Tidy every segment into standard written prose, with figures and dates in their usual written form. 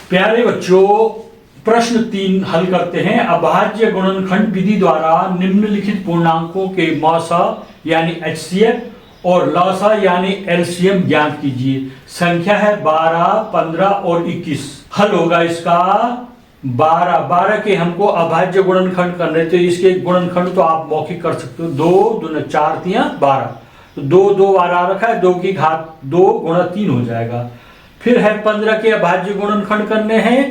प्यारे बच्चों, प्रश्न 3 हल करते हैं। अभाज्य गुणनखंड विधि द्वारा निम्नलिखित पूर्णांकों के मौसा यानी HCF और लौसा यानी LCM ज्ञात कीजिए। संख्या है 12, 15 और 21। हल होगा इसका 12 के हमको अभाज्य गुणनखंड करने, तो इसके गुणनखंड तो आप मौखिक कर सकते हो। 2 दूना 4 तिया 12, तो 2 बार आ रखा है, 2 की घात 2 गुणा 3 हो जाएगा। फिर है 15 के अभाज्य गुणनखंड करने हैं,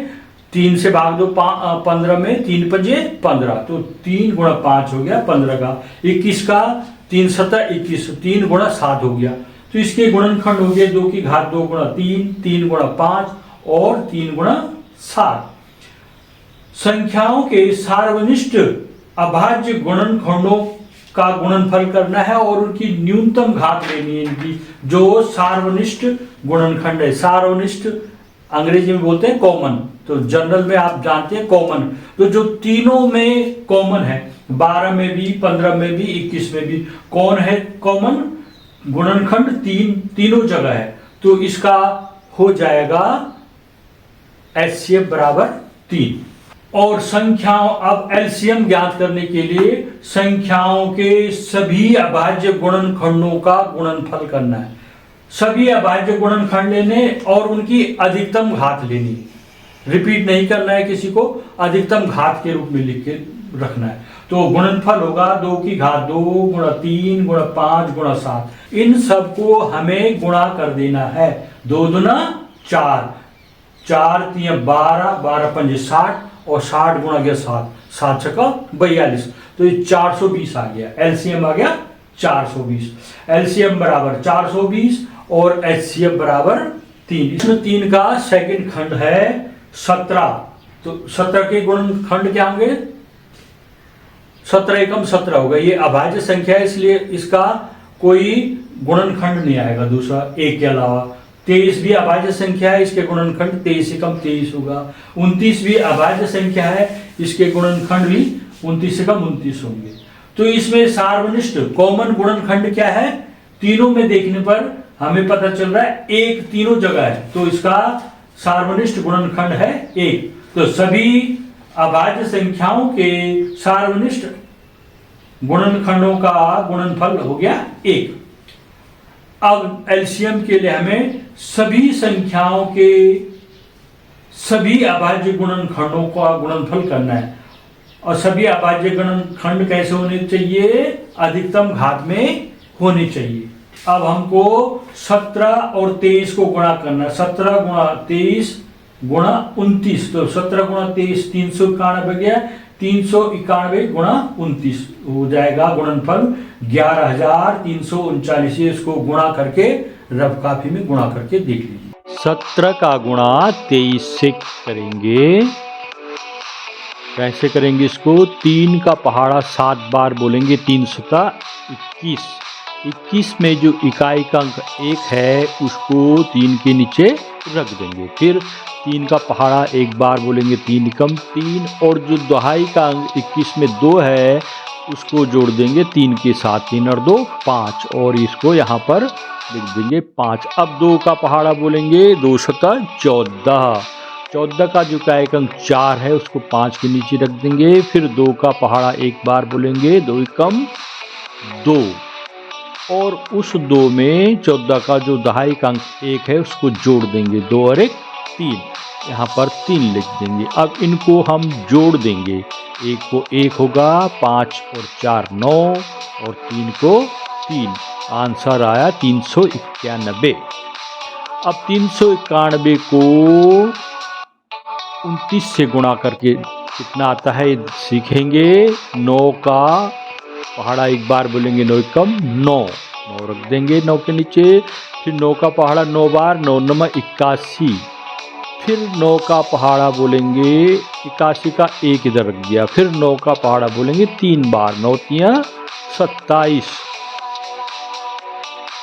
3 से भाग दो 15 में, 3 पंजे 15, तो 3 गुणा 5 हो गया 15 का। 21 का 3 7 21, 3 गुणा 7 हो गया। तो इसके गुणनखंड हो गए 2 की घात 2 गुणा 3, 3 गुणा 5 और 3 गुणा 7। संख्याओं के सार्वनिष्ठ अभाज्य गुणनखंडों का गुणनफल करना है और उनकी न्यूनतम घात लेनी है। इनकी जो सार्वनिष्ठ गुणनखंड है, सार्वनिष्ठ अंग्रेजी में बोलते हैं कॉमन, तो जनरल में आप जानते हैं कॉमन। तो जो तीनों में कॉमन है, 12 में भी, 15 में भी, 21 में भी, कौन है कॉमन गुणनखंड? तीनों जगह है। तो इसका हो जाएगा HCF बराबर 3। और संख्याओं, अब LCM ज्ञात करने के लिए संख्याओं के सभी अभाज्य गुणनखंडों का गुणनफल करना है। सभी अभाज्य गुणनखंड लेने और उनकी अधिकतम घात लेनी। रिपीट नहीं करना है किसी को, अधिकतम घात के रूप में लिख के रखना है। तो गुणनफल होगा 2 की घात 2 गुणा 3 गुणा 5 गुणा 7। इन सबको हमें गुणा कर देना है। 2 दूना 4, 4 तिया 12, 12 पंजे 60 और 60 गुणा गया 7, 7 छक्का 42, तो ये 420 आ गया। LCM आ गया 420। LCM बराबर 420 और HCF बराबर 3। इसमें 3 का सेकंड खंड है 17, तो 17 के गुणनखंड क्या होंगे? 17 एकम 17 होगा। ये अभाज्य संख्या है इसलिए इसका कोई गुणनखंड नहीं आएगा दूसरा 1 के अलावा। 23 भी अभाज्य संख्या है, इसके गुणनखंड 23 एकम 23 होगा। 29 भी अभाज्य संख्या है, इसके गुणनखंड भी 29 एकम 29 होंगे। तो इसमें सार्वनिष्ठ कॉमन गुणनखंड क्या है? तीनों में देखने पर हमें पता चल रहा है 1 तीनों जगह है, तो इसका सार्वनिष्ठ गुणनखंड है 1। तो सभी अभाज्य संख्याओं के सार्वनिष्ठ गुणनखंडों का गुणनफल हो गया 1। अब LCM के लिए हमें सभी संख्याओं के सभी अभाज्य गुणनखंडों का गुणनफल करना है। और सभी अभाज्य गुणनखंड कैसे होने चाहिए? अधिकतम घात में होने चाहिए। अब हमको 17 और 23 को गुणा करना है। 17 गुणा 23 गुणा 29, तो 17 गुणा 23 391 गया, 391 गुणा 29 हो जाएगा गुणनफल 11,339। इसको गुणा करके रफ काफी में गुणा करके देख लीजिए। 17 का गुणा 23 से करेंगे। कैसे करेंगे इसको? 3 का पहाड़ा 7 बार बोलेंगे, 3 सता 21। 21 में जो इकाई का अंक 1 है उसको 3 के नीचे रख देंगे। फिर 3 का पहाड़ा 1 बार बोलेंगे, 3 एकम 3, और जो दहाई का अंक 21 में 2 है उसको जोड़ देंगे 3 के साथ, 3 और 2 5, और इसको यहाँ पर लिख देंगे 5। अब 2 का पहाड़ा बोलेंगे, 2 सता 14। 14 का जो इकाई का अंक 4 है उसको 5 के नीचे रख देंगे। फिर 2 का पहाड़ा 1 बार बोलेंगे, 2 एकम 2, और उस 2 में 14 का जो दहाई का अंक 1 है उसको जोड़ देंगे, 2 और 1 3, यहाँ पर 3 लिख देंगे। अब इनको हम जोड़ देंगे, 1 को 1 होगा, 5 और 4 9 और 3 को 3, आंसर आया 391। अब 391 को 29 से गुणा करके कितना आता है सीखेंगे। 9 का पहाड़ा 1 बार बोलेंगे, 9 एकम 9, 9 रख देंगे 9 के नीचे। फिर 9 का पहाड़ा 9 बार, 9 9 81। फिर 9 का पहाड़ा बोलेंगे, 81 का 1 इधर रख दिया। फिर 9 का पहाड़ा बोलेंगे 3 बार, 9 तिया 27,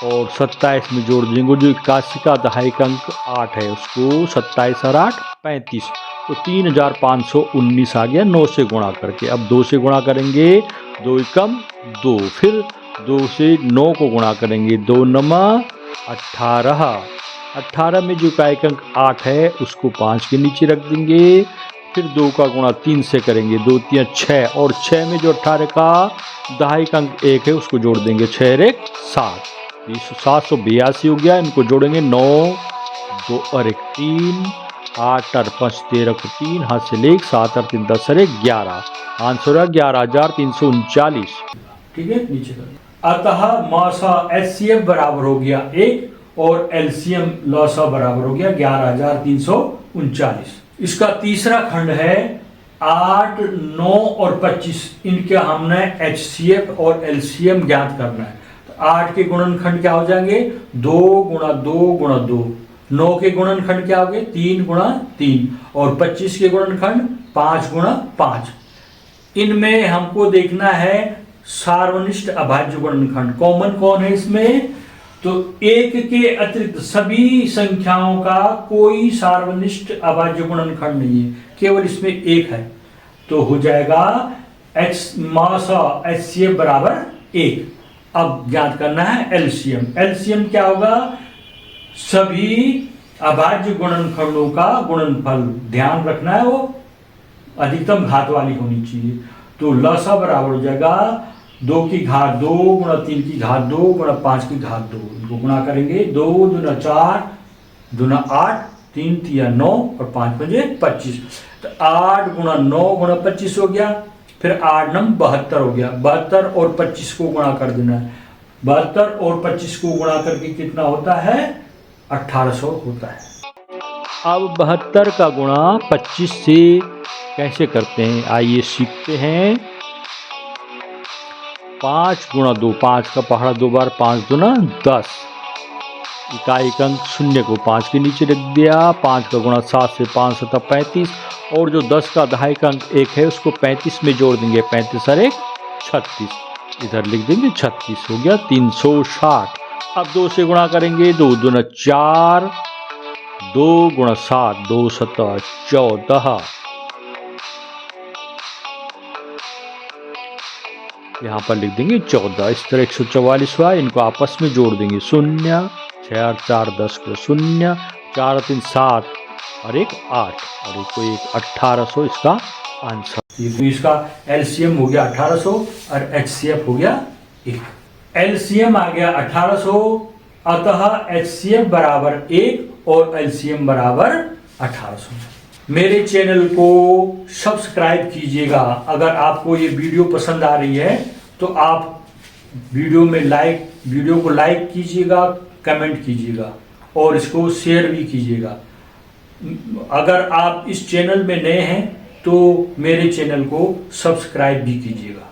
और 27 में जोड़ देंगे जो 81 का दहाई का अंक 8 है उसको, 27 और 8 35, तो 3519 आ गया 9 से गुणा करके। अब 2 से गुणा करेंगे, 2 एकम 2, फिर 2 से 9 को गुणा करेंगे, 2 9 18, 18 में जो इकाइक अंक 8 है उसको 5 के नीचे रख देंगे। फिर 2 का गुणा 3 से करेंगे, 2 3 6, और 6 में जो 18 का दहाई अंक 1 है उसको जोड़ देंगे, 6 और 1 7, 782 हो गया। इनको जोड़ेंगे 9 2 और 1 3, 8 और 5 13 को 3, हाथ से 1, 7 और 3 10 और 1 11, आंसर है 11,339। ठीक है, नीचे कर। अतः मौसा HCF बराबर हो गया 1 और LCM लौसा बराबर हो गया 11,339। इसका तीसरा खंड है 8, 9 और 25। इनके हमने HCF और LCM ज्ञात करना है। तो 8 के गुणनखंड क्या हो जाएंगे, 2 गुणा 2 गुणा 2। 9 के गुणनखंड क्या हो गए, 3 गुणा 3। और 25 के गुणनखंड 5 गुणा 5। इनमें हमको देखना है सार्वनिष्ठ अभाज्य गुणनखंड कॉमन कौन है इसमें। तो 1 के अतिरिक्त सभी संख्याओं का कोई सार्वनिष्ठ अभाज्य गुणनखंड नहीं है, केवल इसमें 1 है। तो हो जाएगा HCF बराबर 1। अब ज्ञात करना है LCM। LCM क्या होगा, सभी अभाज्य गुणनखंडों का गुणनफल। ध्यान रखना है वो अधिकतम घात वाली होनी चाहिए। तो लसा बराबर हो जाएगा 2 की घात 2 गुणा 3 की घात 2 गुणा 5 की घात 2। इनको गुणा करेंगे, 2 दूना 4 दूना 8, 3 तिया 9 और 5 पंजे 25। तो 8 गुणा 9 गुणा 25 हो गया। फिर 8 नम 72 हो गया। 72 और 25 को गुणा कर देना है। 72 और 25 को गुणा करके कितना होता है, 1800 होता है। अब 72 का गुणा 25 से कैसे करते हैं, आइए सीखते हैं। 5 गुणा 2, 5 का पहाड़ा 2 बार, 5 दूना 10। इकाइक अंक 0 को 5 के नीचे रख दिया। 5 का गुणा 7 से, 5 7 35, और जो 10 का दहाई अंक 1 है उसको 35 में जोड़ देंगे, 35 और 1 36, इधर लिख देंगे 36, हो गया 360। अब 2 से गुणा करेंगे, 2 दूना 4, 2 गुणा 7, 2 7 14, यहाँ पर लिख देंगे 14। इस तरह 144 हुआ। इनको आपस में जोड़ देंगे, 0 6 और 4 10 को 0, 4 3 7 और 1 8, और एक को 1 1800 इसका आंसर। तो इसका LCM हो गया 1800 और HCF हो गया 1। LCM आ गया 1800, अतः HCF बराबर 1 और LCM बराबर 1800। मेरे चैनल को सब्सक्राइब कीजिएगा। अगर आपको ये वीडियो पसंद आ रही है तो आप वीडियो को लाइक कीजिएगा, कमेंट कीजिएगा और इसको शेयर भी कीजिएगा। अगर आप इस चैनल में नए हैं तो मेरे चैनल को सब्सक्राइब भी कीजिएगा।